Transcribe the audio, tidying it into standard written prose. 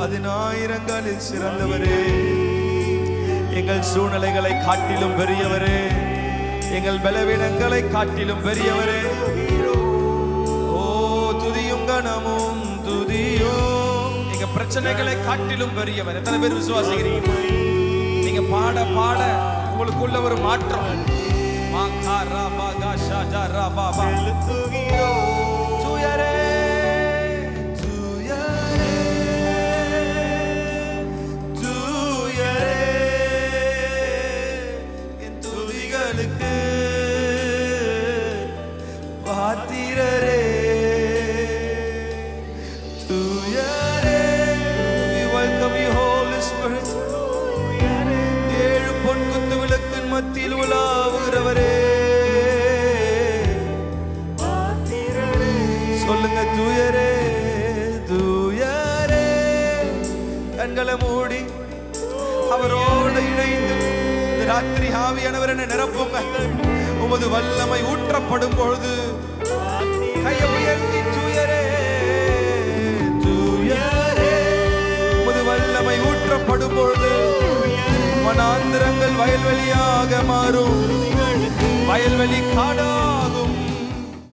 10,000களில் சிறந்தவரே, எங்கள் சூழ்நிலைகளை காட்டிலும் பெரியவரே, எங்கள் பலவீனங்களை காட்டிலும் பெரியவரே. ஓ துதியும் கனமும் துதியும் எங்க பிரச்சனைகளை காட்டிலும் பெரியவர். எத்தனை பேர் விசுவாசிக்கிறீங்க? நீங்க பாட பாட உங்களுக்குள்ள ஒரு மாற்றம். என் துதிகளுக்கு பாத்திரரே, தூயரே. We welcome you, Holy Spirit. ஏழு பொன் குத்து விளக்கின் மத்தியில் உலாவுகிறவரே, சொல்லுங்க தூயரே, தூயரே. கண்களை மூடி அவரோடு இணைந்து இந்த ராத்திரி ஆவியானவர் என்னை நிரப்புங்க. உமது வல்லமை ஊற்றப்படும் பொழுது கையை உயர்த்தி தூயரே, தூயரே. உமது வல்லமை ஊற்றப்படும் பொழுது வனாந்திரங்கள் வயல்வெளியாக மாறும், வயல்வெளி காடா